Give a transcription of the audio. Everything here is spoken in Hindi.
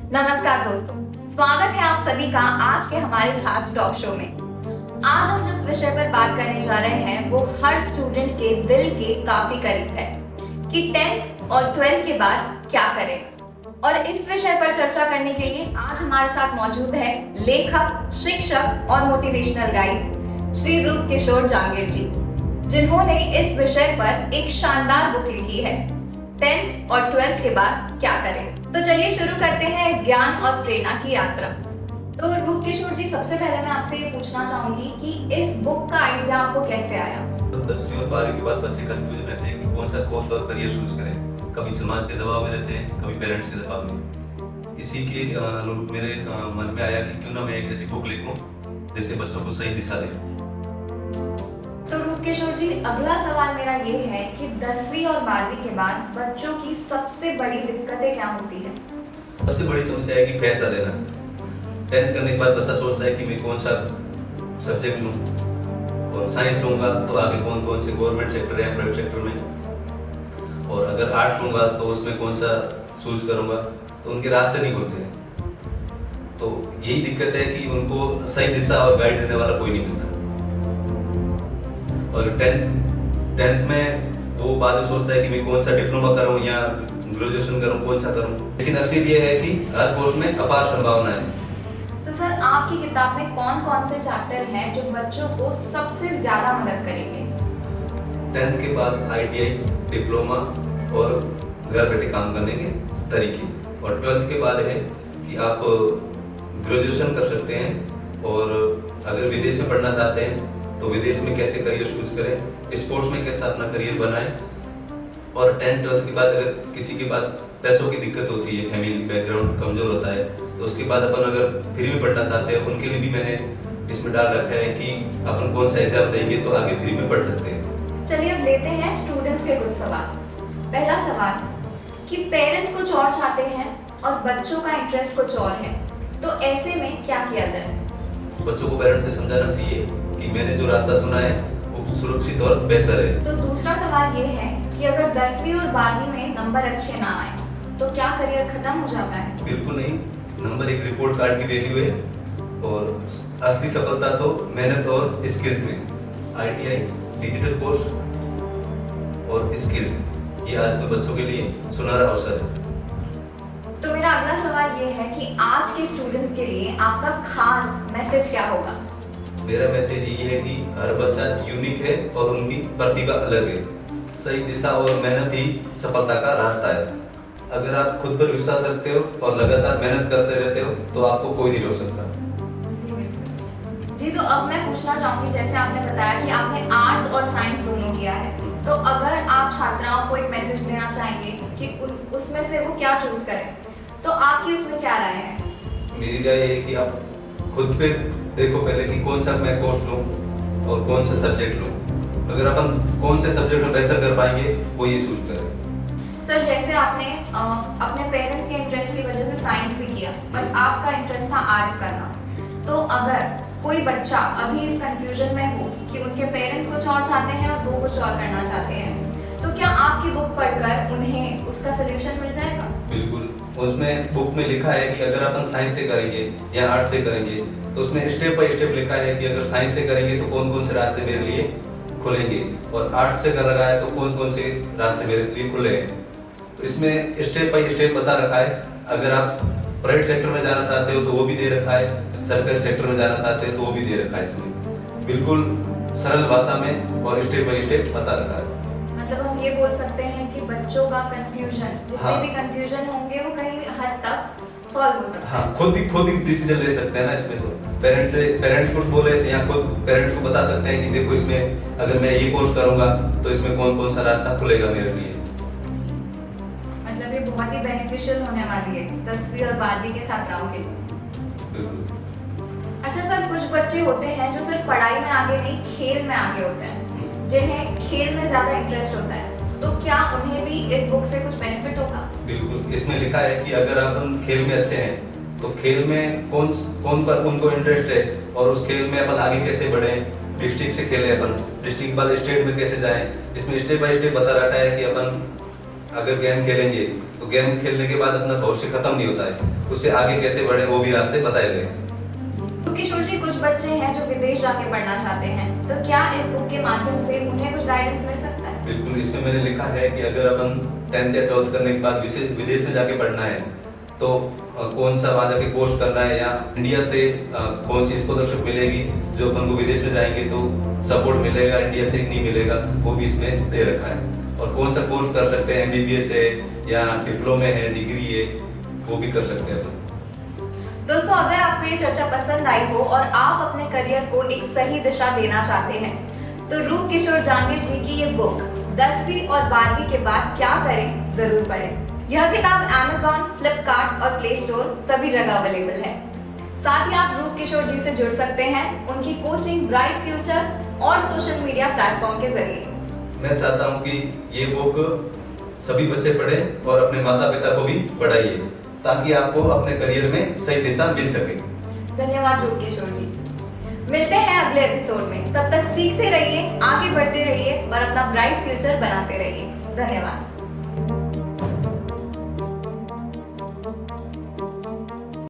नमस्कार दोस्तों, स्वागत है आप सभी का आज के हमारे खास टॉक शो में। आज हम जिस विषय पर बात करने जा रहे हैं वो हर स्टूडेंट के दिल के काफी करीब है कि 10th और 12th के बाद क्या करें। और इस विषय पर चर्चा करने के लिए आज हमारे साथ मौजूद है लेखक, शिक्षक और मोटिवेशनल गाइड श्री रूप किशोर जांगीर जी, जिन्होंने इस विषय पर एक शानदार बुक लिखी है 10th और 12th के बाद क्या करें। तो चलिए शुरू करते हैं इस ज्ञान और प्रेरणा की यात्रा। तो रूप किशोर जी, सबसे पहले मैं आपसे ये पूछना चाहूंगी कि इस बुक का आइडिया आपको कैसे आया? 10वीं और 12वीं के बाद बच्चे कंफ्यूज रहते हैं कि कौन सा कोर्स और करियर चूज करें। कभी समाज के दबाव में रहते हैं, कभी पेरेंट्स के दबाव में। इसी के अनुरूप मेरे मन में आया कि क्यों ना मैं एक ऐसी बुक लिखूं जिससे बच्चों को सही दिशा दे। तो रूप किशोर जी, अगला सवाल मेरा ये है कि 10वीं और 12वीं के बाद बच्चों की सबसे बड़ी दिक्कतें क्या होती है? सबसे बड़ी समस्या है कि फैसला लेना। 10th करने के बाद बच्चा सोचता है कि मैं कौन सा सब्जेक्ट लूँ, और साइंस लूँगा तो आगे कौन कौन से गवर्नमेंट सेक्टर है, प्राइवेट सेक्टर में, और अगर आर्ट लूँगा तो उसमें कौन सा चूज करूँगा, तो उनके रास्ते नहीं खुलते हैं। तो यही दिक्कत है कि उनको सही दिशा और गाइड देने वाला कोई नहीं मिलता। और 10th में वो बाद में सोचता है कि मैं कौन सा डिप्लोमा करूं या ग्रेजुएशन करूं, कौन सा करूं। लेकिन असलियत ये है कि हर कोर्स में अपार संभावना है। तो सर, आपकी किताब में कौन कौन से चैप्टर हैं जो बच्चों को सबसे ज्यादा मदद करेंगे? 10th के बाद ITI, डिप्लोमा और घर बैठे काम करने के तरीके, और 12th के बाद है कि आप ग्रेजुएशन कर सकते हैं, और अगर विदेश में पढ़ना चाहते हैं तो विदेश में कैसे करियर चूज करें, स्पोर्ट्स में कैसे अपना करियर बनाएं। और 10th 12th के बाद अगर किसी के पास पैसों की दिक्कत होती है, फैमिली बैकग्राउंड कमजोर होता है, तो उसके बाद अपन अगर फ्री में पढ़ना चाहते हैं, उनके लिए भी मैंने इसमें डाल रखा है कि अपन कौन सा एग्जाम देंगे तो आगे फ्री में पढ़ सकते हैं। चलिए अब लेते हैं स्टूडेंट्स के कुछ सवाल। पहला सवाल कि पेरेंट्स कुछ और चाहते हैं और बच्चों का इंटरेस्ट कुछ और है, तो ऐसे में क्या किया जाए? बच्चों को पेरेंट्स से समझाना चाहिए कि मैंने जो रास्ता सुना है वो सुरक्षित और बेहतर है। तो दूसरा सवाल ये है कि अगर 10वीं और 12वीं में नंबर अच्छे ना आए तो क्या करियर खत्म हो जाता है? बिल्कुल नहीं, नंबर एक रिपोर्ट कार्ड की वैल्यू है, और असली सफलता तो मेहनत और स्किल्स में। ITI, डिजिटल कोर्स और स्किल्स, ये आज के बच्चों के लिए सुनहरा अवसर है। तो मेरा अगला सवाल ये है कि आज के स्टूडेंट्स के लिए आपका खास मैसेज क्या होगा? मेरा मैसेज ये है कि हर बच्चा यूनिक है और उनकी प्रतिभा अलग है। सही दिशा और मेहनत ही सफलता का रास्ता है। अगर आप खुद पर विश्वास रखते हो और लगातार मेहनत करते रहते हो तो आपको कोई नहीं रोक सकता। जी बिल्कुल जी। तो अब मैं पूछना चाहूंगी, जैसे आपने बताया कि आपने आर्ट्स और साइंस दोनों किया है, तो अगर आप छात्राओं को एक मैसेज देना चाहेंगे कि उसमें से वो क्या चूज करें, तो आपकी उसमें क्या राय है? मेरी राय है कि आप खुद पे देखो पहले कि कौन सा मैं कोर्स लूँ और कौन सा सब्जेक्ट लूँ। अगर अपन कौन से सब्जेक्ट में बेहतर कर पाएंगे वो ये चूज करें। सर, जैसे आपने अपने पेरेंट्स के इंटरेस्ट की वजह से साइंस भी किया, बट आपका इंटरेस्ट था आर्ट्स करना, तो अगर कोई बच्चा अभी इस कंफ्यूजन में हो कि उनके पेरेंट्स कुछ और चाहते हैं और वो कुछ और करना चाहते हैं, तो क्या आपकी बुक पढ़कर उन्हें उसका सलूशन मिल जाएगा? बिल्कुल, उसमें बुक में लिखा है कि अगर अपन साइंस से करेंगे या आर्ट्स से करेंगे तो उसमें स्टेप बाय स्टेप लिखा है कि अगर साइंस से करेंगे तो कौन कौन से रास्ते मेरे लिए खुलेंगे, और आर्ट्स से कर रहा है तो कौन कौन से रास्ते मेरे लिए खुले हैं। तो इसमें स्टेप बाय स्टेप बता रखा है। अगर आप प्राइवेट सेक्टर में जाना चाहते हो तो वो भी दे रखा है, सरकारी सेक्टर में जाना चाहते हो तो वो भी दे रखा है। इसमें बिल्कुल सरल भाषा में और स्टेप बाय स्टेप बता रखा है। मतलब हम ये बोल सकते हैं कि बच्चों का कंफ्यूजन, जितने भी कंफ्यूजन होंगे वो कहीं हद तक सॉल्व हो सकता है। हाँ, खुद ही डिसीजन ले सकते हैं ना इसमें। तो पेरेंट्स कुछ बोले या खुद पेरेंट्स को बता सकते हैं कि देखो इसमें अगर मैं ये कोर्स करूंगा तो इसमें कौन कौन सा रास्ता खुलेगा मेरे लिए। मतलब ये बहुत ही बेनिफिशियल होने वाली है 10वीं और 12वीं के छात्राओं के लिए। बिल्कुल। अच्छा सर, कुछ बच्चे होते हैं जो सिर्फ पढ़ाई में आगे नहीं, खेल में आगे होते हैं, जिन्हें खेल में ज्यादा इंटरेस्ट होता है, तो क्या उन्हें भी इस बुक से कुछ बेनिफिट होगा? बिल्कुल, इसमें लिखा है कि अगर अपन खेल में अच्छे हैं तो खेल में कौन उनको इंटरेस्ट है और उस खेल में अपन आगे कैसे बढ़े। डिस्ट्रिक्ट से खेले अपन, डिस्ट्रिक्ट बाद स्टेट में कैसे जाएं, इसमें स्टेप बाय स्टेप बता रखा है कि अपन अगर गेम खेलेंगे तो गेम खेलने के बाद अपना भविष्य खत्म नहीं होता है, उससे आगे कैसे बढ़े वो भी रास्ते बताए गए हैं। तो किशोर जी, कुछ बच्चे हैं जो विदेश जाके पढ़ना चाहते हैं, तो क्या इस बुक के माध्यम से उन्हें कुछ गाइडेंस मिल सकता है? बिल्कुल, इसमें मैंने लिखा है कि अगर अपन 10th या 12th करने के बाद विदेश में जाके पढ़ना है तो कौन सा वहाँ जाके कोर्स करना है, या इंडिया से कौन सी स्कॉलरशिप मिलेगी, जो अपन को विदेश में जाएंगे तो सपोर्ट मिलेगा, इंडिया से नहीं मिलेगा, वो भी इसमें दे रखा है। और कौन सा कोर्स कर सकते हैं, MBBS है या डिप्लोमे है, डिग्री है, वो भी कर सकते हैं अपन। दोस्तों, अगर आपको ये चर्चा पसंद आई हो और आप अपने करियर को एक सही दिशा देना चाहते हैं तो रूप किशोर जहांगीर जी की ये बुक 10वीं और 12वीं के बाद क्या करें जरूर पढ़ें। यह किताब Amazon, Flipkart और Play Store सभी जगह अवेलेबल है। साथ ही आप रूप किशोर जी से जुड़ सकते हैं उनकी कोचिंग, ब्राइट फ्यूचर और सोशल मीडिया प्लेटफॉर्म के जरिए। मैं चाहता हूँ कि ये बुक सभी बच्चे पढ़ें और अपने माता पिता को भी पढ़ाइए, ताकि आपको अपने करियर में सही दिशा मिल सके। धन्यवाद रूप किशोर जी। मिलते हैं अगले एपिसोड में, तब तक सीखते रहिए, आगे बढ़ते रहिए और अपना ब्राइट फ्यूचर बनाते रहिए। धन्यवाद।